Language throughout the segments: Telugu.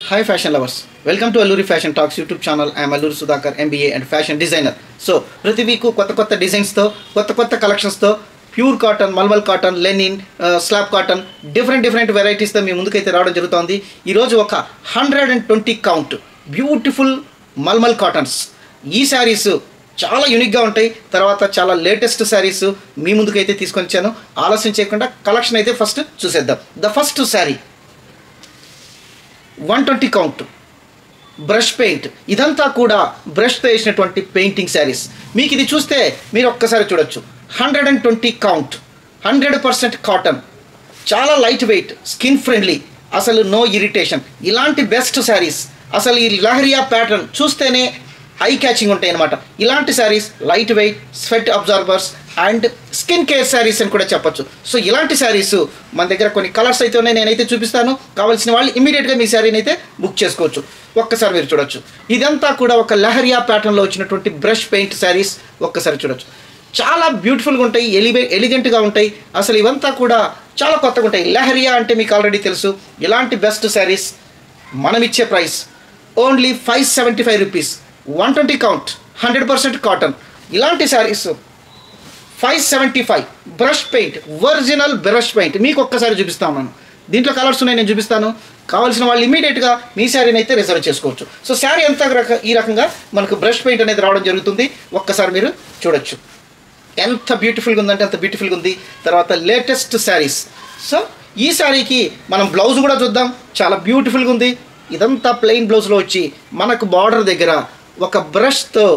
Hi fashion lovers, welcome to Alluri Fashion Talks YouTube channel. I am Alluri Sudhakar, MBA and fashion designer. So, ప్రతి వీక్ కొత్త డిజైన్స్ తో కొత్త కలెక్షన్స్ తో pure cotton, mulmul cotton, linen, slub cotton different varieties తో మీ ముందుకైతే రావడం జరుగుతుంది. ఈ రోజు ఒక 120 కౌంట్ బ్యూటిఫుల్ మల్మల్ కాటన్స్. ఈ సారీస్ చాలా యూనిక్గా ఉంటాయి. తర్వాత చాలా లేటెస్ట్ శారీస్ మీ ముందుకైతే తీసుకొని వచ్చాను. ఆలస్యం చేయకుండా కలెక్షన్ అయితే ఫస్ట్ చూసేద్దాం. The first sari 120 count brush paint. ఇదంతా కూడా బ్రష్తో వేసినటువంటి పెయింటింగ్ శారీస్. మీకు ఇది చూస్తే మీరు ఒక్కసారి చూడొచ్చు. 120 కౌంట్, 100% కాటన్, చాలా లైట్ వెయిట్, స్కిన్ ఫ్రెండ్లీ, అసలు నో ఇరిటేషన్. ఇలాంటి బెస్ట్ శారీస్, అసలు ఈ లహరియా ప్యాటర్న్ చూస్తేనే ఐ క్యాచింగ్ ఉంటాయి అన్నమాట. ఇలాంటి saris light weight, sweat absorbers and skin care saris అని కూడా చెప్పొచ్చు. సో ఇలాంటి శారీస్ మన దగ్గర కొన్ని కలర్స్ అయితే ఉన్నాయి, నేనైతే చూపిస్తాను. కావాల్సిన వాళ్ళు ఇమీడియట్గా మీ శారీని అయితే బుక్ చేసుకోవచ్చు. ఒక్కసారి మీరు చూడొచ్చు. ఇదంతా కూడా ఒక లహరియా ప్యాటర్న్లో వచ్చినటువంటి బ్రష్ పెయింట్ శారీస్. ఒక్కసారి చూడొచ్చు. చాలా బ్యూటిఫుల్గా ఉంటాయి, ఎలిగెంట్గా ఉంటాయి. అసలు ఇవంతా కూడా చాలా కొత్తగా ఉంటాయి. లహరియా అంటే మీకు ఆల్రెడీ తెలుసు. ఇలాంటి బెస్ట్ శారీస్ మనం ఇచ్చే price only 575 rupees. 120 count, 100% cotton. ఇలాంటి saris 575. Brush paint, original brush paint మీకు ఒక్కసారి చూపిస్తాను. నేను దీంట్లో కలర్స్ ఉన్నాయి, నేను చూపిస్తాను. కావాల్సిన వాళ్ళు ఇమీడియట్గా మీ శారీని అయితే రిజర్వ్ చేసుకోవచ్చు. సో శారీ అంతా ఈ రకంగా మనకు బ్రష్ పెయింట్ అనేది రావడం జరుగుతుంది. ఒక్కసారి మీరు చూడొచ్చు. ఎంత బ్యూటిఫుల్గా ఉందంటే అంత బ్యూటిఫుల్గా ఉంది. తర్వాత లేటెస్ట్ శారీస్. సో ఈ శారీకి మనం బ్లౌజ్ కూడా చూద్దాం. చాలా బ్యూటిఫుల్గా ఉంది. ఇదంతా ప్లెయిన్ బ్లౌజ్లో వచ్చి మనకు బార్డర్ దగ్గర ఒక బ్రష్తో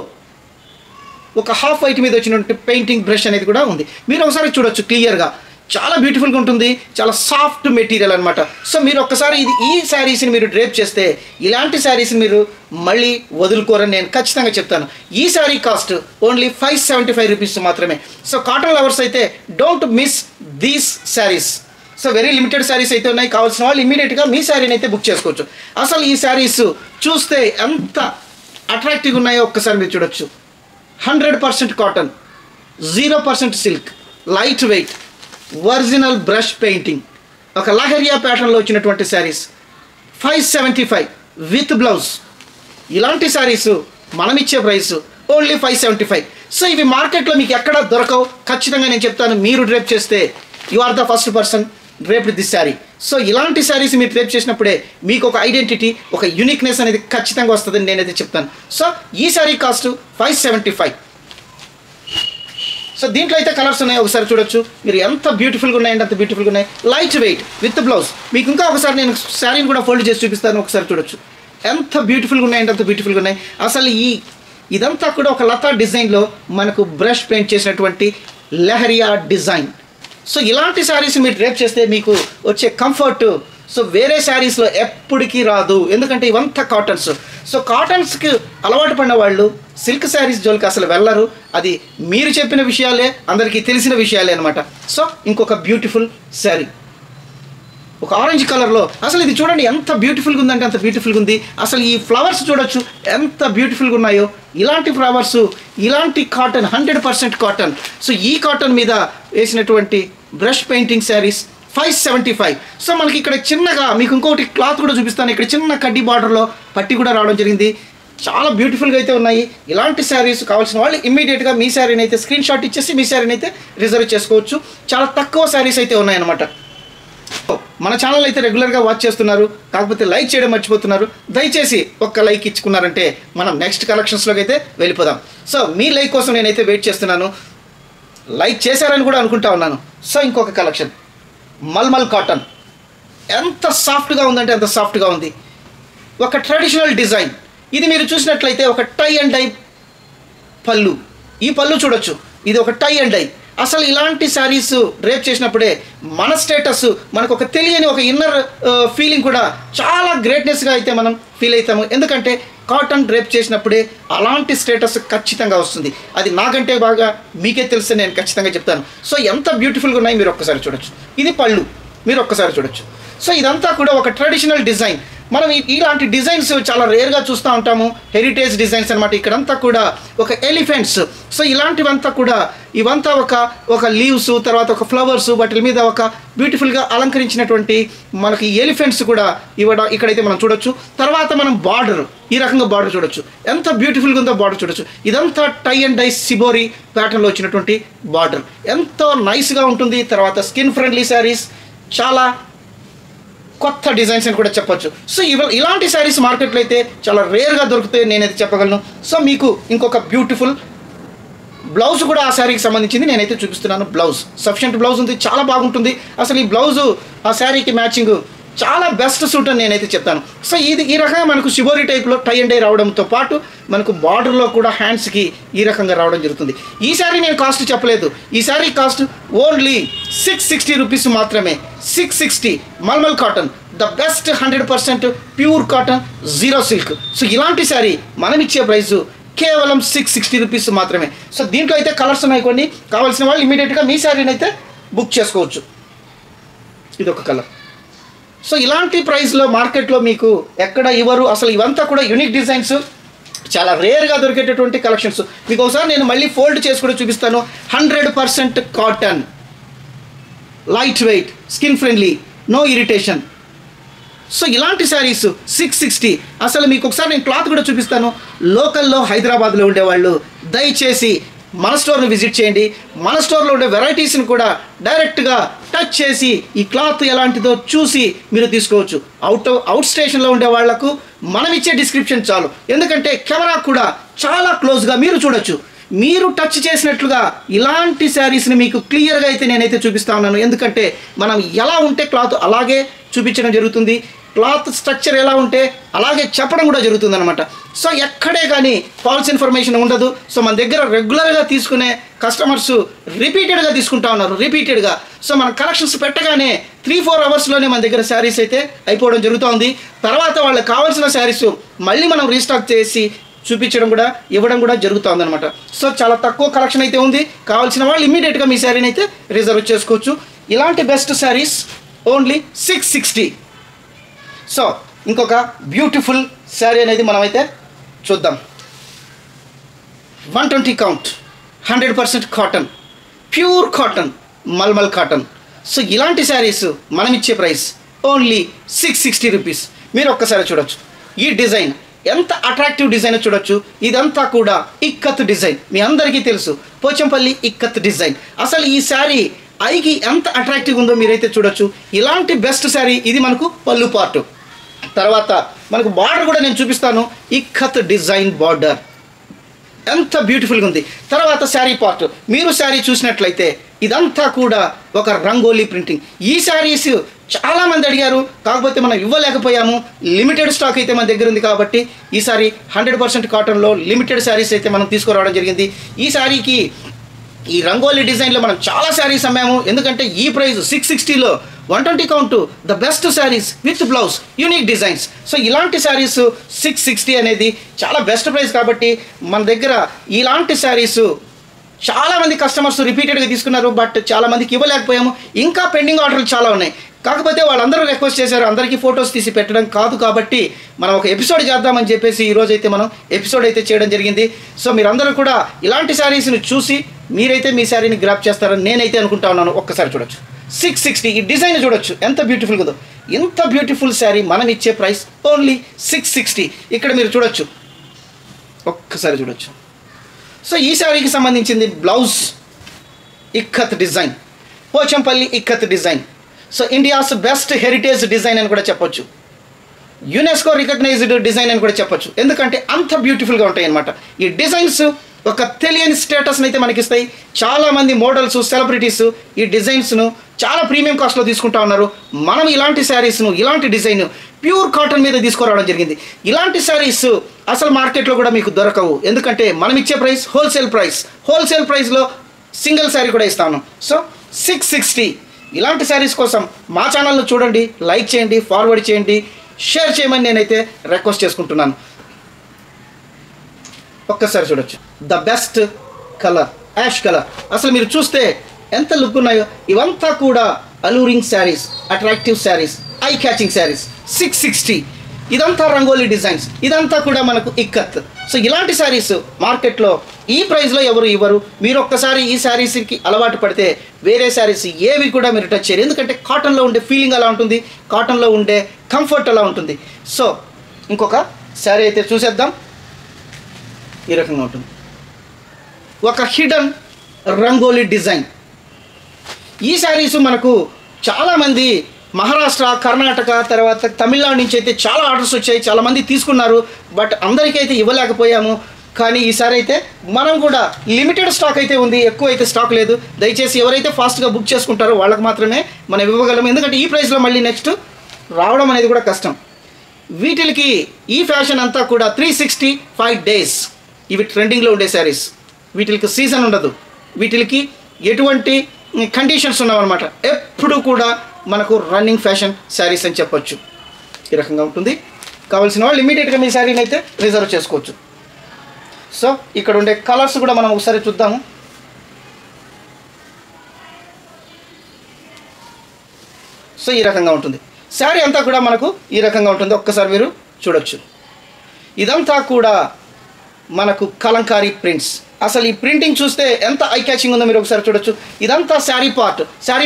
ఒక హాఫ్ వైట్ మీద వచ్చినటువంటి పెయింటింగ్ బ్రష్ అనేది కూడా ఉంది. మీరు ఒకసారి చూడొచ్చు క్లియర్గా. చాలా బ్యూటిఫుల్గా ఉంటుంది. చాలా సాఫ్ట్ మెటీరియల్ అనమాట. సో మీరు ఒక్కసారి ఈ శారీస్ని మీరు డ్రేప్ చేస్తే ఇలాంటి శారీస్ని మీరు మళ్ళీ వదులుకోరని నేను ఖచ్చితంగా చెప్తాను. ఈ శారీ కాస్ట్ ఓన్లీ 575 రూపీస్ మాత్రమే. సో కాటన్ లవర్స్ అయితే don't miss these saris. So very limited saris అయితే ఉన్నాయి. కావాల్సిన వాళ్ళు ఇమీడియట్గా మీ శారీని అయితే బుక్ చేసుకోవచ్చు. అసలు ఈ శారీస్ చూస్తే ఎంత అట్రాక్టివ్గా ఉన్నాయో ఒక్కసారి మీరు చూడొచ్చు. 100% cotton, 0% silk, light weight, original brush painting, ఒక లహరియా ప్యాటర్న్లో వచ్చినటువంటి శారీస్ 575 విత్ బ్లౌజ్. ఇలాంటి శారీస్ మనం ఇచ్చే ప్రైస్ ఓన్లీ 575. సో ఇవి మార్కెట్లో మీకు ఎక్కడ దొరకవు. ఖచ్చితంగా నేను చెప్తాను. మీరు డ్రేప్ చేస్తే you are the first person draped this sari. So ఇలాంటి శారీస్ మీరు డ్రేప్ చేసినప్పుడే మీకు ఒక ఐడెంటిటీ, ఒక యూనిక్నెస్ అనేది ఖచ్చితంగా వస్తుందని నేనైతే చెప్తాను. సో ఈ శారీ కాస్ట్ 575. సో దీంట్లో అయితే కలర్స్ ఉన్నాయి, ఒకసారి చూడొచ్చు. మీరు ఎంత బ్యూటిఫుల్గా ఉన్నాయంటే అంత బ్యూటిఫుల్గా ఉన్నాయి. Light weight with blouse. మీకు ఇంకా ఒకసారి నేను శారీని కూడా ఫోల్డ్ చేసి చూపిస్తాను. ఒకసారి చూడొచ్చు. ఎంత బ్యూటిఫుల్గా ఉన్నాయంటే అంత బ్యూటిఫుల్గా ఉన్నాయి. అసలు ఇదంతా కూడా ఒక లతా డిజైన్లో మనకు బ్రష్ పెయింట్ చేసినటువంటి లహరియా డిజైన్. సో ఇలాంటి శారీస్ మీరు డ్రేప్ చేస్తే మీకు వచ్చే కంఫర్ట్ సో వేరే శారీస్లో ఎప్పటికీ రాదు. ఎందుకంటే ఇవంతా కాటన్స్. సో కాటన్స్కి అలవాటు పడిన వాళ్ళు సిల్క్ శారీస్ జోలికి అసలు వెళ్ళరు. అది మీరు చెప్పిన విషయాలే, అందరికీ తెలిసిన విషయాలే అనమాట. సో ఇంకొక బ్యూటిఫుల్ శారీ ఒక ఆరెంజ్ కలర్లో. అసలు ఇది చూడండి ఎంత బ్యూటిఫుల్గా ఉందంటే అంత బ్యూటిఫుల్గా ఉంది. అసలు ఈ ఫ్లవర్స్ చూడొచ్చు ఎంత బ్యూటిఫుల్గా ఉన్నాయో. ఇలాంటి ఫ్లవర్స్, ఇలాంటి కాటన్, 100% కాటన్. సో ఈ కాటన్ మీద వేసినటువంటి బ్రష్ పెయింటింగ్ శారీస్ 575. సో మనకి ఇక్కడ చిన్నగా మీకు ఇంకొకటి క్లాత్ కూడా చూపిస్తాను. ఇక్కడ చిన్న కడ్డీ బార్డర్లో పట్టి కూడా రావడం జరిగింది. చాలా బ్యూటిఫుల్గా అయితే ఉన్నాయి. ఇలాంటి శారీస్ కావాల్సిన వాళ్ళు ఇమ్మీడియట్గా మీ శారీని అయితే స్క్రీన్ షాట్ ఇచ్చేసి మీ శారీని అయితే రిజర్వ్ చేసుకోవచ్చు. చాలా తక్కువ శారీస్ అయితే ఉన్నాయన్నమాట. మన ఛానల్ అయితే రెగ్యులర్గా వాచ్ చేస్తున్నారు, కాకపోతే లైక్ చేయడం మర్చిపోతున్నారు. దయచేసి ఒక్క లైక్ ఇచ్చుకున్నారంటే మనం నెక్స్ట్ కలెక్షన్స్లోకి అయితే వెళ్ళిపోదాం. సో మీ లైక్ కోసం నేనైతే వెయిట్ చేస్తున్నాను. లైక్ చేశారని కూడా అనుకుంటా ఉన్నాను. సో ఇంకొక కలెక్షన్ మల్మల్ కాటన్. ఎంత సాఫ్ట్గా ఉందంటే అంత సాఫ్ట్గా ఉంది. ఒక ట్రెడిషనల్ డిజైన్. ఇది మీరు చూసినట్లయితే ఒక టై అండ్ డై పళ్ళు. ఈ పళ్ళు చూడొచ్చు. ఇది ఒక టై అండ్ డై. అసలు ఇలాంటి శారీస్ డ్రేప్ చేసినప్పుడే మన స్టేటస్, మనకు ఒక తెలియని ఒక ఇన్నర్ ఫీలింగ్ కూడా చాలా గ్రేట్నెస్గా అయితే మనం ఫీల్ అవుతాము. ఎందుకంటే కాటన్ డ్రేప్ చేసినప్పుడే అలాంటి స్టేటస్ ఖచ్చితంగా వస్తుంది. అది నాకంటే బాగా మీకే తెలిస్తే నేను ఖచ్చితంగా చెప్తాను. సో ఎంత బ్యూటిఫుల్గా ఉన్నాయి మీరు ఒక్కసారి చూడొచ్చు. ఇది పళ్ళు మీరు ఒక్కసారి చూడొచ్చు. సో ఇదంతా కూడా ఒక ట్రెడిషనల్ డిజైన్. మనం ఇలాంటి డిజైన్స్ చాలా రేర్గా చూస్తూ ఉంటాము. హెరిటేజ్ డిజైన్స్ అనమాట. ఇక్కడంతా కూడా ఒక ఎలిఫెంట్స్. సో ఇలాంటివంతా కూడా ఇవంతా ఒక లీవ్స్, తర్వాత ఒక ఫ్లవర్స్, వాటి మీద ఒక బ్యూటిఫుల్గా అలంకరించినటువంటి మనకి ఎలిఫెంట్స్ కూడా ఇక్కడైతే మనం చూడొచ్చు. తర్వాత మనం బార్డర్, ఈ రకంగా బార్డర్ చూడొచ్చు. ఎంత బ్యూటిఫుల్గా ఉందో బార్డర్ చూడొచ్చు. ఇదంతా టై అండ్ డై సిబోరి ప్యాటర్న్లో వచ్చినటువంటి బార్డర్ ఎంతో నైస్గా ఉంటుంది. తర్వాత స్కిన్ ఫ్రెండ్లీ శారీస్, చాలా కొత్త డిజైన్స్ అని కూడా చెప్పొచ్చు. సో ఇలాంటి శారీస్ మార్కెట్లో అయితే చాలా రేర్గా దొరుకుతాయి నేనైతే చెప్పగలను. సో మీకు ఇంకొక బ్యూటిఫుల్ బ్లౌజ్ కూడా ఆ శారీకి సంబంధించింది నేనైతే చూపిస్తున్నాను. బ్లౌజ్ సఫిషియంట్ బ్లౌజ్ ఉంది, చాలా బాగుంటుంది. అసలు ఈ బ్లౌజు ఆ శారీకి మ్యాచింగ్ చాలా బెస్ట్ సూట్ అని నేనైతే చెప్తాను. సో ఈ రకంగా మనకు షిబోరి టైప్లో టై అండ్ డై రావడంతో పాటు మనకు బార్డర్లో కూడా హ్యాండ్స్కి ఈ రకంగా రావడం జరుగుతుంది. ఈ శారీ నేను కాస్ట్ చెప్పలేదు. ఈ శారీ కాస్ట్ ఓన్లీ 660 రూపీస్ మాత్రమే. 660 mulmul cotton, the best 100% pure cotton, zero silk. So ఇలాంటి శారీ మనం ఇచ్చే ప్రైస్ కేవలం 660 రూపీస్ మాత్రమే. సో దీంట్లో అయితే కలర్స్ ఉన్నాయి కొన్ని. కావాల్సిన వాళ్ళు ఇమీడియట్గా మీ శారీని అయితే బుక్ చేసుకోవచ్చు. ఇది ఒక కలర్. సో ఇలాంటి ప్రైస్లో మార్కెట్లో మీకు ఎక్కడ ఇవ్వరు. అసలు ఇవంతా కూడా యూనిక్ డిజైన్స్, చాలా రేర్గా దొరికేటటువంటి కలెక్షన్స్. మీకు ఒకసారి నేను మళ్ళీ ఫోల్డ్ చేసి కూడా చూపిస్తాను. 100% cotton, light weight, skin friendly, no irritation. So ఇలాంటి శారీస్ 660. అసలు మీకు ఒకసారి నేను క్లాత్ కూడా చూపిస్తాను. లోకల్లో హైదరాబాద్లో ఉండేవాళ్ళు దయచేసి మన స్టోర్ని విజిట్ చేయండి. మన స్టోర్లో ఉండే వెరైటీస్ని కూడా డైరెక్ట్గా టచ్ చేసి ఈ క్లాత్ ఎలాంటిదో చూసి మీరు తీసుకోవచ్చు. అవుట్ స్టేషన్లో ఉండే వాళ్లకు మనం ఇచ్చే డిస్క్రిప్షన్ చాలు. ఎందుకంటే కెమెరా కూడా చాలా క్లోజ్గా మీరు చూడొచ్చు. మీరు టచ్ చేసినట్లుగా ఇలాంటి శారీస్ని మీకు క్లియర్గా అయితే నేనైతే చూపిస్తా ఉన్నాను. ఎందుకంటే మనం ఎలా ఉంటే క్లాత్ అలాగే చూపించడం జరుగుతుంది. క్లాత్ స్ట్రక్చర్ ఎలా ఉంటే అలాగే చెప్పడం కూడా జరుగుతుంది అనమాట. సో ఎక్కడే కానీ ఫాల్స్ ఇన్ఫర్మేషన్ ఉండదు. సో మన దగ్గర రెగ్యులర్గా తీసుకునే కస్టమర్స్ రిపీటెడ్గా తీసుకుంటా ఉన్నారు, రిపీటెడ్గా. సో మన కలెక్షన్స్ పెట్టగానే 3-4 అవర్స్లోనే మన దగ్గర శారీస్ అయితే అయిపోవడం జరుగుతుంది. తర్వాత వాళ్ళకి కావాల్సిన శారీస్ మళ్ళీ మనం రీస్టాక్ చేసి చూపించడం కూడా ఇవ్వడం కూడా జరుగుతుంది అనమాట. సో చాలా తక్కువ కలెక్షన్ అయితే ఉంది. కావాల్సిన వాళ్ళు ఇమీడియట్గా మీ శారీని అయితే రిజర్వ్ చేసుకోవచ్చు. ఇలాంటి బెస్ట్ శారీస్ ఓన్లీ 660. సో ఇంకొక బ్యూటిఫుల్ శారీ అనేది మనమైతే చూద్దాం. 120 count, 100% cotton, pure cotton, mulmul cotton. So ఇలాంటి శారీస్ మనం ఇచ్చే ప్రైస్ ఓన్లీ 660 రూపీస్. మీరు ఒక్కసారి చూడొచ్చు ఈ డిజైన్ ఎంత అట్రాక్టివ్ డిజైన్ చూడొచ్చు. ఇదంతా కూడా ఇక్కత్ డిజైన్, మీ అందరికీ తెలుసు పోచంపల్లి ఇక్కత్ డిజైన్. అసలు ఈ శారీ ఐకి ఎంత అట్రాక్టివ్ ఉందో మీరైతే చూడొచ్చు. ఇలాంటి బెస్ట్ శారీ ఇది మనకు పళ్ళు పార్ట్. తర్వాత మనకు బార్డర్ కూడా నేను చూపిస్తాను. ఇక్కత్ డిజైన్ బార్డర్ ఎంత బ్యూటిఫుల్గా ఉంది. తర్వాత శారీ పార్ట్ మీరు శారీ చూసినట్లయితే ఇదంతా కూడా ఒక రంగోలీ ప్రింటింగ్. ఈ శారీస్ చాలామంది అడిగారు, కాకపోతే మనం ఇవ్వలేకపోయాము. లిమిటెడ్ స్టాక్ అయితే మన దగ్గర ఉంది కాబట్టి ఈసారి 100% కాటన్లో లిమిటెడ్ శారీస్ అయితే మనం తీసుకురావడం జరిగింది. ఈ శారీకి ఈ రంగోలీ డిజైన్లో మనం చాలా శారీస్ అమ్మాము. ఎందుకంటే ఈ ప్రైస్ 660లో 120 count, the best saris with blouse, unique designs. So ఇలాంటి శారీస్ 660 అనేది చాలా బెస్ట్ ప్రైస్ కాబట్టి మన దగ్గర ఇలాంటి శారీస్ చాలామంది కస్టమర్స్ రిపీటెడ్గా తీసుకున్నారు. బట్ చాలామందికి ఇవ్వలేకపోయాము. ఇంకా పెండింగ్ ఆర్డర్లు చాలా ఉన్నాయి. కాకపోతే వాళ్ళందరూ రిక్వెస్ట్ చేశారు, అందరికీ ఫొటోస్ తీసి పెట్టడం కాదు కాబట్టి మనం ఒక ఎపిసోడ్ చేద్దామని చెప్పేసి ఈరోజు అయితే మనం ఎపిసోడ్ అయితే చేయడం జరిగింది. సో మీరందరూ కూడా ఇలాంటి శారీస్ని చూసి మీరైతే మీ శారీని గ్రాప్ చేస్తారని నేనైతే అనుకుంటా ఉన్నాను. ఒక్కసారి చూడొచ్చు 660. ఈ డిజైన్ చూడొచ్చు ఎంత బ్యూటిఫుల్గా ఉందో. ఇంత బ్యూటిఫుల్ శారీ మనం ఇచ్చే ప్రైస్ ఓన్లీ 660. ఇక్కడ మీరు చూడొచ్చు, ఒక్కసారి చూడొచ్చు. సో ఈ శారీకి సంబంధించింది blouse ikat design, Pochampally ikat design. So India's best heritage design అని కూడా చెప్పొచ్చు, యునెస్కో రికగ్నైజ్డ్ డిజైన్ అని కూడా చెప్పొచ్చు. ఎందుకంటే అంత బ్యూటిఫుల్గా ఉంటాయి అన్నమాట. ఈ డిజైన్స్ ఒక తెలియని స్టేటస్ని అయితే మనకి ఇస్తాయి. చాలామంది మోడల్స్, సెలబ్రిటీస్ ఈ డిజైన్స్ను చాలా ప్రీమియం కాస్ట్లో తీసుకుంటా ఉన్నారు. మనం ఇలాంటి శారీస్ను, ఇలాంటి డిజైన్ ప్యూర్ కాటన్ మీద తీసుకురావడం జరిగింది. ఇలాంటి శారీస్ అసలు మార్కెట్లో కూడా మీకు దొరకవు. ఎందుకంటే మనం ఇచ్చే ప్రైస్ హోల్సేల్ ప్రైస్లో సింగిల్ శారీ కూడా ఇస్తాను. సో 660. ఇలాంటి శారీస్ కోసం మా ఛానల్ను చూడండి, లైక్ చేయండి, ఫార్వర్డ్ చేయండి, షేర్ చేయమని నేనైతే రిక్వెస్ట్ చేసుకుంటున్నాను. ఒక్కసారి చూడొచ్చు the best colour, ash colour. అసలు మీరు చూస్తే ఎంత లుక్ ఉన్నాయో. ఇవంతా కూడా alluring saris, attractive saris, eye catching saris. 660 ఇదంతా రంగోలీ డిజైన్స్, ఇదంతా కూడా మనకు ఇక్కత్. సో ఇలాంటి శారీస్ మార్కెట్లో ఈ ప్రైస్లో ఎవరు ఇవ్వరు. మీరు ఒక్కసారి ఈ శారీస్కి అలవాటు పడితే వేరే శారీస్ ఏవి కూడా మీరు టచ్ చేయరు. ఎందుకంటే కాటన్లో ఉండే ఫీలింగ్ అలా ఉంటుంది, కాటన్లో ఉండే కంఫర్ట్ అలా ఉంటుంది. సో ఇంకొక శారీ అయితే చూసేద్దాం. ఈ రకంగా ఉంటుంది, ఒక హిడెన్ రంగోలీ డిజైన్. ఈ శారీస్ మనకు చాలామంది మహారాష్ట్ర, కర్ణాటక, తర్వాత తమిళనాడు నుంచి అయితే చాలా ఆర్డర్స్ వచ్చాయి, చాలామంది తీసుకున్నారు. బట్ అందరికైతే ఇవ్వలేకపోయాము. కానీ ఈసారి అయితే మనం కూడా లిమిటెడ్ స్టాక్ అయితే ఉంది, ఎక్కువ అయితే స్టాక్ లేదు. దయచేసి ఎవరైతే ఫాస్ట్గా బుక్ చేసుకుంటారో వాళ్ళకి మాత్రమే మనం ఇవ్వగలం. ఎందుకంటే ఈ ప్రైస్లో మళ్ళీ నెక్స్ట్ రావడం అనేది కూడా కష్టం. వీటికి ఈ ఫ్యాషన్ అంతా కూడా 365 డేస్ ఇవి ట్రెండింగ్లో ఉండే శారీస్. వీటికి సీజన్ ఉండదు, వీటికి ఎటువంటి కండిషన్స్ ఉన్నామన్నమాట. ఎప్పుడు కూడా మనకు రన్నింగ్ ఫ్యాషన్ శారీస్ అని చెప్పొచ్చు. ఈ రకంగా ఉంటుంది. కావాల్సిన వాళ్ళు ఇమీడియట్గా మీ శారీని అయితే రిజర్వ్ చేసుకోవచ్చు. సో ఇక్కడ ఉండే కలర్స్ కూడా మనం ఒకసారి చూద్దాము. సో ఈ రకంగా ఉంటుంది శారీ అంతా కూడా మనకు ఈ రకంగా ఉంటుంది. ఒక్కసారి మీరు చూడొచ్చు. ఇదంతా కూడా మనకు కలంకారీ ప్రింట్స్. అసలు ఈ ప్రింటింగ్ చూస్తే ఎంత ఐ క్యాచింగ్ ఉందో మీరు ఒకసారి చూడొచ్చు. ఇదంతా శారీ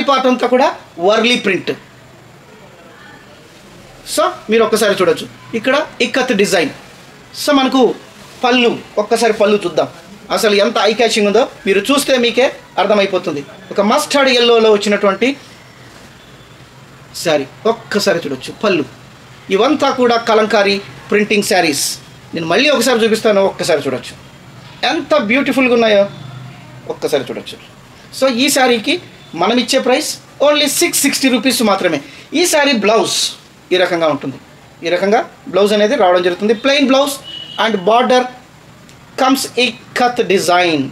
పార్ట్ అంతా కూడా వర్లీ ప్రింట్. సో మీరు ఒక్కసారి చూడొచ్చు. ఇక్కడ ఇక్కత్ డిజైన్. సో మనకు పళ్ళు, ఒక్కసారి పళ్ళు చూద్దాం. అసలు ఎంత ఐ క్యాచింగ్ ఉందో మీరు చూస్తే మీకే అర్థమైపోతుంది. ఒక మస్టర్డ్ ఎల్లోలో వచ్చినటువంటి శారీ, ఒక్కసారి చూడొచ్చు. పళ్ళు ఇవంతా కూడా కలంకారీ ప్రింటింగ్ శారీస్. నేను మళ్ళీ ఒకసారి చూపిస్తాను, ఒక్కసారి చూడొచ్చు ఎంత బ్యూటిఫుల్గా ఉన్నాయో ఒక్కసారి చూడొచ్చు. సో ఈ శారీకి మనం ఇచ్చే ప్రైస్ ఓన్లీ 660 రూపీస్ మాత్రమే. ఈ శారీ బ్లౌజ్ ఈ రకంగా ఉంటుంది. ఈ రకంగా బ్లౌజ్ అనేది రావడం జరుగుతుంది. Plain blouse and border comes ikat design.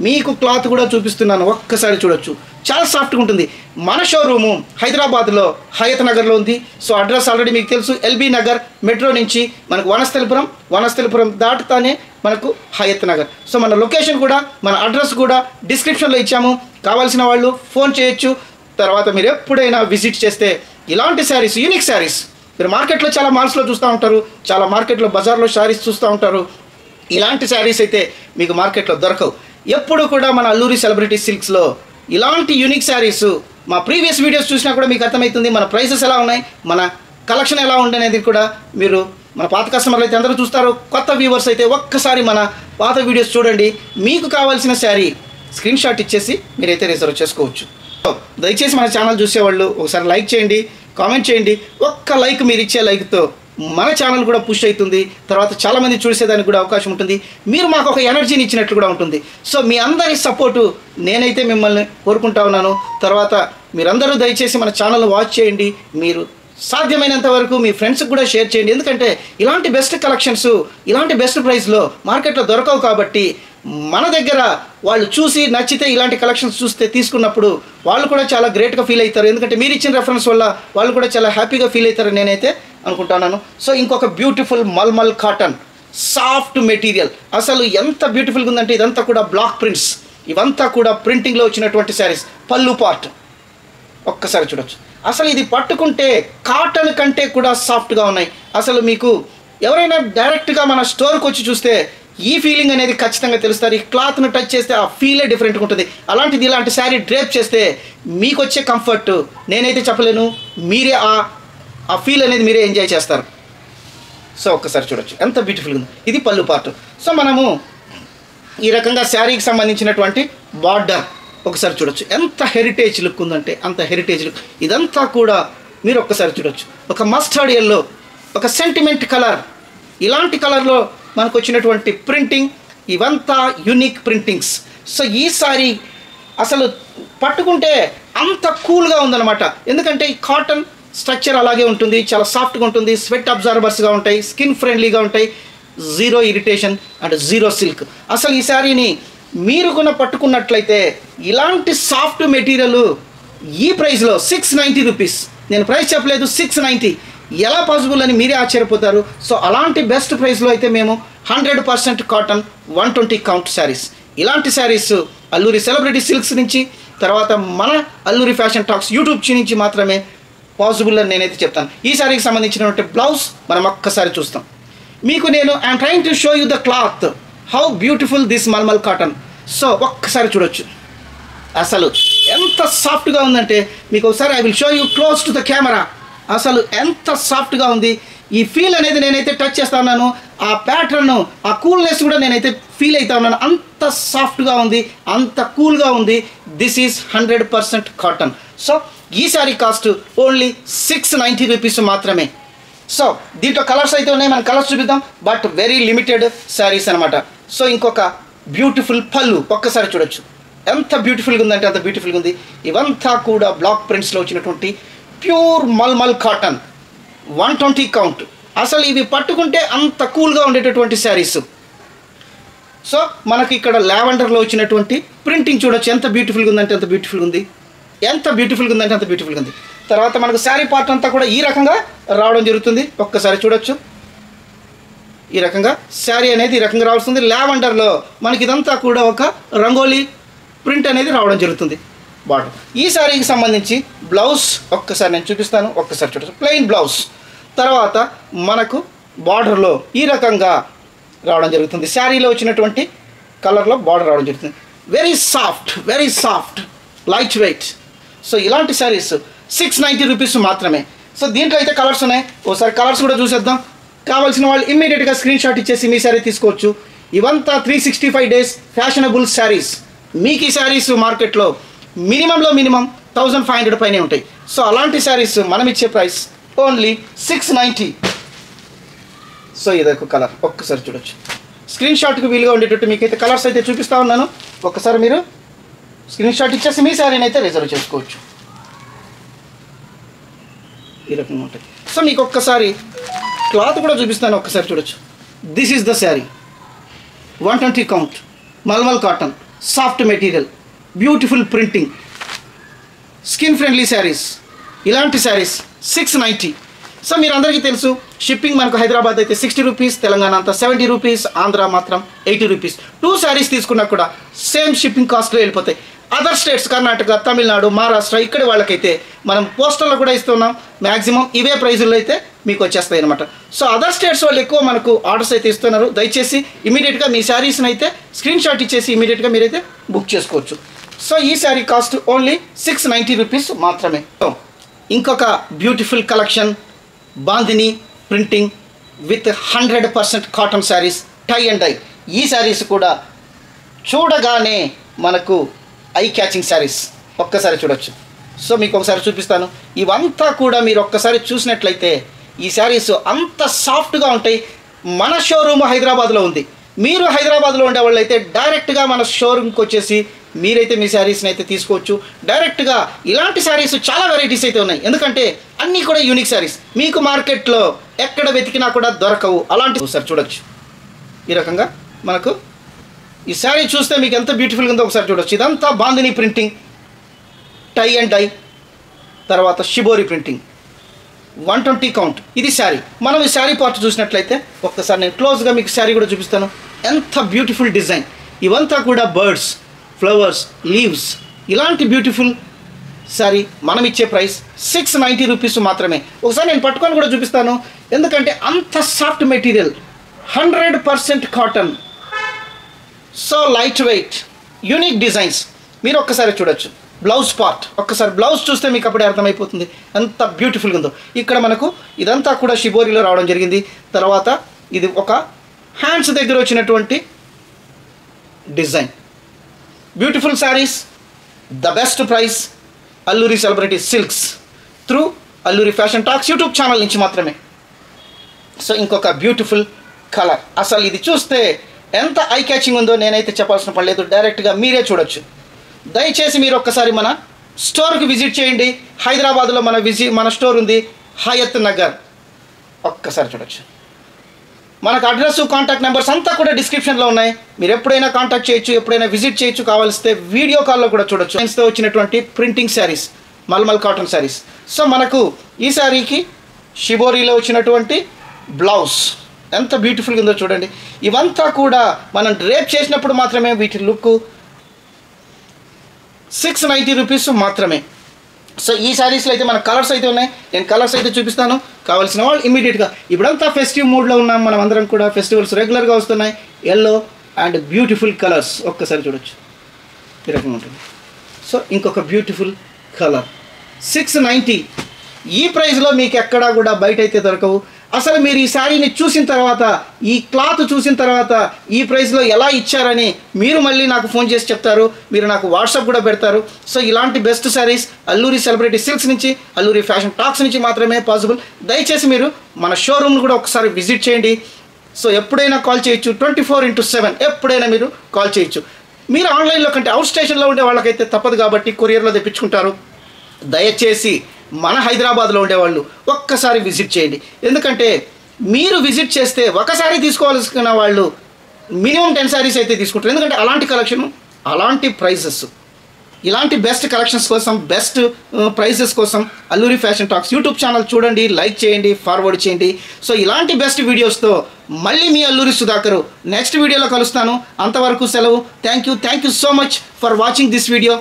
మీకు క్లాత్ కూడా చూపిస్తున్నాను, ఒక్కసారి చూడొచ్చు. చాలా సాఫ్ట్గా ఉంటుంది. మన షోరూము హైదరాబాద్లో హయత్ నగర్లో ఉంది. సో అడ్రస్ ఆల్రెడీ మీకు తెలుసు. ఎల్బీ నగర్ మెట్రో నుంచి మనకు వనస్థలిపురం దాటుతానే మనకు హయత్ నగర్. సో మన లొకేషన్ కూడా, మన అడ్రస్ కూడా డిస్క్రిప్షన్లో ఇచ్చాము. కావాల్సిన వాళ్ళు ఫోన్ చేయొచ్చు. తర్వాత మీరు ఎప్పుడైనా విజిట్ చేస్తే ఇలాంటి శారీస్, యూనిక్ శారీస్ మీరు మార్కెట్లో చాలా మాల్స్లో చూస్తూ ఉంటారు, చాలా మార్కెట్లో బజార్లో శారీస్ చూస్తూ ఉంటారు. ఇలాంటి శారీస్ అయితే మీకు మార్కెట్లో దొరకవు. ఎప్పుడు కూడా మన అల్లూరి సెలబ్రిటీ సిల్క్స్లో ఇలాంటి యూనిక్ శారీస్ మా ప్రీవియస్ వీడియోస్ చూసినా కూడా మీకు అర్థమవుతుంది. మన ప్రైసెస్ ఎలా ఉన్నాయి, మన కలెక్షన్ ఎలా ఉండనేది కూడా మీరు, మన పాత కస్టమర్లు అయితే అందరూ చూస్తారు. కొత్త వ్యూవర్స్ అయితే ఒక్కసారి మన పాత వీడియోస్ చూడండి. మీకు కావాల్సిన శారీ స్క్రీన్ షాట్ ఇచ్చేసి మీరైతే రిజర్వ్ చేసుకోవచ్చు. దయచేసి మన ఛానల్ చూసేవాళ్ళు ఒకసారి లైక్ చేయండి, కామెంట్ చేయండి. ఒక్క లైక్, మీరు ఇచ్చే లైక్తో మన ఛానల్ కూడా పుష్ అవుతుంది. తర్వాత చాలామంది చూసేదానికి కూడా అవకాశం ఉంటుంది. మీరు మాకు ఒక ఎనర్జీని ఇచ్చినట్లు కూడా ఉంటుంది. సో మీ అందరి సపోర్టు నేనైతే మిమ్మల్ని కోరుకుంటా ఉన్నాను. తర్వాత మీరందరూ దయచేసి మన ఛానల్ వాచ్ చేయండి. మీరు సాధ్యమైనంత వరకు మీ ఫ్రెండ్స్కి కూడా షేర్ చేయండి. ఎందుకంటే ఇలాంటి బెస్ట్ కలెక్షన్స్, ఇలాంటి బెస్ట్ ప్రైస్లో మార్కెట్లో దొరకవు. కాబట్టి మన దగ్గర వాళ్ళు చూసి నచ్చితే ఇలాంటి కలెక్షన్స్ చూస్తే తీసుకున్నప్పుడు వాళ్ళు కూడా చాలా గ్రేట్గా ఫీల్ అవుతారు. ఎందుకంటే మీరు ఇచ్చిన రెఫరెన్స్ వల్ల వాళ్ళు కూడా చాలా హ్యాపీగా ఫీల్ అవుతారు నేనైతే అనుకుంటున్నాను. సో ఇంకొక beautiful mulmul cotton soft material. అసలు ఎంత బ్యూటిఫుల్గా ఉందంటే ఇదంతా కూడా బ్లాక్ ప్రింట్స్, ఇవంతా కూడా ప్రింటింగ్లో వచ్చినటువంటి శారీస్. పళ్ళు పార్ట్ ఒక్కసారి చూడొచ్చు. అసలు ఇది పట్టుకుంటే కాటన్ కంటే కూడా సాఫ్ట్గా ఉన్నాయి. అసలు మీకు ఎవరైనా డైరెక్ట్గా మన స్టోర్కి వచ్చి చూస్తే ఈ ఫీలింగ్ అనేది ఖచ్చితంగా తెలుస్తారు. ఈ క్లాత్ను టచ్ చేస్తే ఆ ఫీలే డిఫరెంట్గా ఉంటుంది. అలాంటిది ఇలాంటి శారీ డ్రేప్ చేస్తే మీకు వచ్చే కంఫర్ట్ నేనైతే చెప్పలేను. మీరే ఆ ఫీల్ అనేది మీరే ఎంజాయ్ చేస్తారు. సో ఒక్కసారి చూడొచ్చు ఎంత బ్యూటిఫుల్గా ఉంది. ఇది పళ్ళు పార్ట్. సో మనము ఈ రకంగా శారీకి సంబంధించినటువంటి బార్డర్ ఒకసారి చూడొచ్చు. ఎంత హెరిటేజ్ లుక్ ఉందంటే అంత హెరిటేజ్ లుక్. ఇదంతా కూడా మీరు ఒక్కసారి చూడొచ్చు. ఒక మస్టర్డ్ ఎల్లో, ఒక సెంటిమెంట్ కలర్, ఇలాంటి కలర్లో మనకు వచ్చినటువంటి ప్రింటింగ్, ఇవంతా యూనిక్ ప్రింటింగ్స్. సో ఈ సారీ అసలు పట్టుకుంటే అంత కూల్గా ఉందన్నమాట. ఎందుకంటే ఈ కాటన్ స్ట్రక్చర్ అలాగే ఉంటుంది, చాలా సాఫ్ట్గా ఉంటుంది, స్వెట్ అబ్జార్బర్స్గా ఉంటాయి, స్కిన్ ఫ్రెండ్లీగా ఉంటాయి, zero irritation and zero silk. అసలు ఈ శారీని మీరు కూడా పట్టుకున్నట్లయితే ఇలాంటి సాఫ్ట్ మెటీరియల్ ఈ ప్రైస్లో 690 రూపీస్. నేను ప్రైస్ చెప్పలేదు, 690 ఎలా పాసిబుల్ అని మీరే ఆశ్చర్యపోతారు. సో అలాంటి బెస్ట్ ప్రైస్లో అయితే మేము 100% కాటన్ 120 కౌంట్ శారీస్, ఇలాంటి శారీస్ అల్లూరి సెలబ్రిటీ సిల్క్స్ నుంచి, తర్వాత మన అల్లూరి ఫ్యాషన్ టాక్స్ యూట్యూబ్ నుంచి మాత్రమే పాసిబుల్ అని నేనైతే చెప్తాను. ఈ శారీకి సంబంధించినటువంటి బ్లౌజ్ మనం ఒక్కసారి చూస్తాం. మీకు నేను I'm trying to show you the cloth how beautiful this mulmul cotton. So ఒక్కసారి చూడొచ్చు అసలు ఎంత సాఫ్ట్గా ఉందంటే మీకు ఒకసారి I will show you close to the camera. అసలు ఎంత సాఫ్ట్గా ఉంది. ఈ ఫీల్ అనేది నేనైతే టచ్ చేస్తా ఉన్నాను. ఆ ప్యాటర్న్, ఆ కూల్నెస్ కూడా నేనైతే ఫీల్ అవుతా ఉన్నాను. అంత సాఫ్ట్గా ఉంది, అంత కూల్గా ఉంది. This is 100% cotton. సో ఈ శారీ కాస్ట్ ఓన్లీ 690 రూపీస్ మాత్రమే. సో దీంట్లో కలర్స్ అయితే ఉన్నాయి, మనం కలర్స్ చూపిద్దాం, బట్ వెరీ లిమిటెడ్ శారీస్ అనమాట. సో ఇంకొక బ్యూటిఫుల్ పళ్ళు ఒక్కసారి చూడొచ్చు. ఎంత బ్యూటిఫుల్గా ఉందంటే అంత బ్యూటిఫుల్గా ఉంది. ఇవంతా కూడా బ్లాక్ ప్రింట్స్లో వచ్చినటువంటి ప్యూర్ మల్మల్ కాటన్, 120 కౌంట్. అసలు ఇవి పట్టుకుంటే అంత కూల్గా ఉండేటటువంటి శారీస్. సో మనకి ఇక్కడ లావెండర్లో వచ్చినటువంటి ప్రింటింగ్ చూడొచ్చు. ఎంత బ్యూటిఫుల్గా ఉందంటే అంత బ్యూటిఫుల్గా ఉంది. ఎంత బ్యూటిఫుల్గా ఉందంటే అంత బ్యూటిఫుల్గా ఉంది. తర్వాత మనకు శారీ పార్ట్ అంతా కూడా ఈ రకంగా రావడం జరుగుతుంది. ఒక్కసారి చూడొచ్చు. ఈ రకంగా శారీ అనేది ఈ రకంగా రావాల్సింది. లావెండర్లో మనకి ఇదంతా కూడా ఒక రంగోలీ ప్రింట్ అనేది రావడం జరుగుతుంది. బాటమ్ ఈ శారీకి సంబంధించి బ్లౌజ్ ఒక్కసారి నేను చూపిస్తాను. ఒక్కసారి చూడొచ్చు. Plain blouse. తర్వాత మనకు బార్డర్లో ఈ రకంగా రావడం జరుగుతుంది. శారీలో వచ్చినటువంటి కలర్లో బార్డర్ రావడం జరుగుతుంది. Very soft light weight. So ఇలాంటి శారీస్ 690 రూపీస్ మాత్రమే. సో దీంట్లో అయితే కలర్స్ ఉన్నాయి. ఒకసారి కలర్స్ కూడా చూసేద్దాం. కావాల్సిన వాళ్ళు ఇమ్మీడియట్గా స్క్రీన్ షాట్ ఇచ్చేసి మీ శారీ తీసుకోవచ్చు. ఇవంతా 365 డేస్ ఫ్యాషనబుల్ శారీస్. మీకు ఈ శారీస్ మార్కెట్లో మినిమం 1500 పైనే ఉంటాయి. సో అలాంటి శారీస్ మనం ఇచ్చే ప్రైస్ ఓన్లీ 690. సో ఇదొక కలర్ ఒక్కసారి చూడొచ్చు. స్క్రీన్ షాట్కి వీలుగా ఉండేటట్టు మీకైతే కలర్స్ అయితే చూపిస్తూ ఉన్నాను. ఒక్కసారి మీరు స్క్రీన్ షాట్ ఇచ్చేసి మీ శారీని అయితే రిజర్వ్ చేసుకోవచ్చు. ఈ రకంగా ఉంటాయి. సో మీకు ఒక్కసారి క్లాత్ కూడా చూపిస్తాను. ఒక్కసారి చూడొచ్చు. This is the sari, 120 count, mulmul cotton, soft material, beautiful printing, skin friendly saris. ఇలాంటి శారీస్ 690. సో మీరు అందరికీ తెలుసు షిప్పింగ్ మనకు హైదరాబాద్ అయితే 60 రూపీస్, తెలంగాణ అంతా 70 రూపీస్, ఆంధ్ర మాత్రం 80 రూపీస్. 2 శారీస్ తీసుకున్నా కూడా సేమ్ షిప్పింగ్ కాస్ట్లో వెళ్ళిపోతాయి. అదర్ స్టేట్స్ కర్ణాటక, తమిళనాడు, మహారాష్ట్ర ఇక్కడ వాళ్ళకైతే మనం పోస్టల్లో కూడా ఇస్తున్నాం. మ్యాక్సిమం ఇవే ప్రైజుల్లో అయితే మీకు వచ్చేస్తాయి అనమాట. సో అదర్ స్టేట్స్ వాళ్ళు ఎక్కువ మనకు ఆర్డర్స్ అయితే ఇస్తున్నారు. దయచేసి ఇమీడియట్గా మీ శారీస్ని అయితే స్క్రీన్ షాట్ ఇచ్చేసి ఇమీడియట్గా మీరైతే బుక్ చేసుకోవచ్చు. సో ఈ శారీ కాస్ట్ ఓన్లీ 690 రూపీస్ మాత్రమే. ఇంకొక beautiful collection, bandhani printing with 100% cotton saris, tie and dye. ఈ శారీస్ కూడా చూడగానే మనకు ఐ క్యాచింగ్ శారీస్. ఒక్కసారి చూడొచ్చు. సో మీకు ఒకసారి చూపిస్తాను. ఇవంతా కూడా మీరు ఒక్కసారి చూసినట్లయితే ఈ శారీస్ అంత సాఫ్ట్గా ఉంటాయి. మన షోరూమ్ హైదరాబాద్లో ఉంది. మీరు హైదరాబాద్లో ఉండే వాళ్ళు అయితే డైరెక్ట్గా మన షోరూమ్కి వచ్చేసి మీరైతే మీ శారీస్ని అయితే తీసుకోవచ్చు. డైరెక్ట్గా ఇలాంటి శారీస్ చాలా వెరైటీస్ అయితే ఉన్నాయి. ఎందుకంటే అన్నీ కూడా యూనిక్ శారీస్, మీకు మార్కెట్లో ఎక్కడ వెతికినా కూడా దొరకవు. అలాంటి ఒకసారి చూడొచ్చు. ఈ రకంగా మనకు ఈ శారీ చూస్తే మీకు ఎంత బ్యూటిఫుల్గా ఉందో ఒకసారి చూడొచ్చు. ఇదంతా bandhani printing, tie and dye, తర్వాత షిబోరి ప్రింటింగ్, 120 కౌంట్. ఇది శారీ. మనం ఈ శారీ పార్ట్ చూసినట్లయితే ఒక్కసారి నేను క్లోజ్గా మీకు శారీ కూడా చూపిస్తాను. ఎంత బ్యూటిఫుల్ డిజైన్. ఇవంతా కూడా బర్డ్స్, ఫ్లవర్స్, లీవ్స్, ఇలాంటి బ్యూటిఫుల్ శారీ మనం ఇచ్చే ప్రైస్ 690 రూపీస్ మాత్రమే. ఒకసారి నేను పట్టుకొని కూడా చూపిస్తాను. ఎందుకంటే అంత soft material, 100% cotton, so light weight, unique designs. మీరు ఒక్కసారి చూడొచ్చు. బ్లౌజ్ పార్ట్ ఒక్కసారి బ్లౌజ్ చూస్తే మీకు అప్పుడే అర్థమైపోతుంది ఎంత బ్యూటిఫుల్గా ఉందో. ఇక్కడ మనకు ఇదంతా కూడా షిబోరిలో రావడం జరిగింది. తర్వాత ఇది ఒక హ్యాండ్స్ దగ్గర వచ్చినటువంటి design. Beautiful saris, the best price, Alluri celebrity silks through Alluri fashion talks YouTube channel నుంచి మాత్రమే. సో ఇంకొక బ్యూటిఫుల్ కలర్. అసలు ఇది చూస్తే ఎంత ఐ క్యాచింగ్ ఉందో నేనైతే చెప్పాల్సిన పని లేదు. డైరెక్ట్గా మీరే చూడొచ్చు. దయచేసి మీరు ఒక్కసారి మన స్టోర్కి విజిట్ చేయండి. హైదరాబాద్లో మన స్టోర్ ఉంది, హయత్ నగర్. ఒక్కసారి చూడొచ్చు. మనకు అడ్రస్, కాంటాక్ట్ నెంబర్స్ అంతా కూడా డిస్క్రిప్షన్లో ఉన్నాయి. మీరు ఎప్పుడైనా కాంటాక్ట్ చేయొచ్చు, ఎప్పుడైనా విజిట్ చేయొచ్చు. కావాల్స్తే వీడియో కాల్లో కూడా చూడొచ్చు. లైన్స్తో వచ్చినటువంటి printing saris, mulmul cotton saris. So మనకు ఈ శారీకి షిబోరీలో వచ్చినటువంటి బ్లౌజ్ ఎంత బ్యూటిఫుల్గా ఉందో చూడండి. ఇవంతా కూడా మనం డ్రేప్ చేసినప్పుడు మాత్రమే వీటి లుక్ 690 రూపీస్ మాత్రమే. సో ఈ శారీస్లో అయితే మన కలర్స్ అయితే ఉన్నాయి, నేను కలర్స్ అయితే చూపిస్తాను. కావాల్సిన వాళ్ళు ఇమీడియట్గా, ఇప్పుడంతా ఫెస్టివ్ మూడ్లో ఉన్నాం మనం అందరం కూడా, ఫెస్టివల్స్ రెగ్యులర్గా వస్తున్నాయి. ఎల్లో అండ్ బ్యూటిఫుల్ కలర్స్ ఒక్కసారి చూడొచ్చు, ఈ రకంగా ఉంటుంది. సో ఇంకొక బ్యూటిఫుల్ కలర్ 690. ఈ ప్రైస్లో మీకు ఎక్కడా కూడా బయట అయితే దొరకవు. అసలు మీరు ఈ శారీని చూసిన తర్వాత, ఈ క్లాత్ చూసిన తర్వాత ఈ ప్రైస్లో ఎలా ఇచ్చారని మీరు మళ్ళీ నాకు ఫోన్ చేసి చెప్తారు, మీరు నాకు వాట్సాప్ కూడా పెడతారు. సో ఇలాంటి best saris Alluri celebrity silks నుంచి, అల్లూరి ఫ్యాషన్ టాక్స్ నుంచి మాత్రమే పాసిబుల్. దయచేసి మీరు మన షోరూమ్ను కూడా ఒకసారి విజిట్ చేయండి. సో ఎప్పుడైనా కాల్ చేయొచ్చు, 24/7 ఎప్పుడైనా మీరు కాల్ చేయొచ్చు. మీరు ఆన్లైన్లో కంటే అవుట్ స్టేషన్లో ఉండే వాళ్ళకైతే తప్పదు కాబట్టి కొరియర్లో తెప్పించుకుంటారు. దయచేసి మన హైదరాబాద్లో ఉండేవాళ్ళు ఒక్కసారి విజిట్ చేయండి. ఎందుకంటే మీరు విజిట్ చేస్తే ఒకసారి తీసుకోవాల్సిన వాళ్ళు మినిమం 10 శారీస్ అయితే తీసుకుంటారు. ఎందుకంటే అలాంటి కలెక్షన్, అలాంటి ప్రైజెస్, ఇలాంటి బెస్ట్ కలెక్షన్స్ కోసం, బెస్ట్ ప్రైజెస్ కోసం Alluri fashion talks YouTube channel చూడండి, లైక్ చేయండి, ఫార్వర్డ్ చేయండి. సో ఇలాంటి బెస్ట్ వీడియోస్తో మళ్ళీ మీ అల్లూరి సుధాకర్ నెక్స్ట్ వీడియోలో కలుస్తాను. అంతవరకు సెలవు. Thank you so much for watching this video.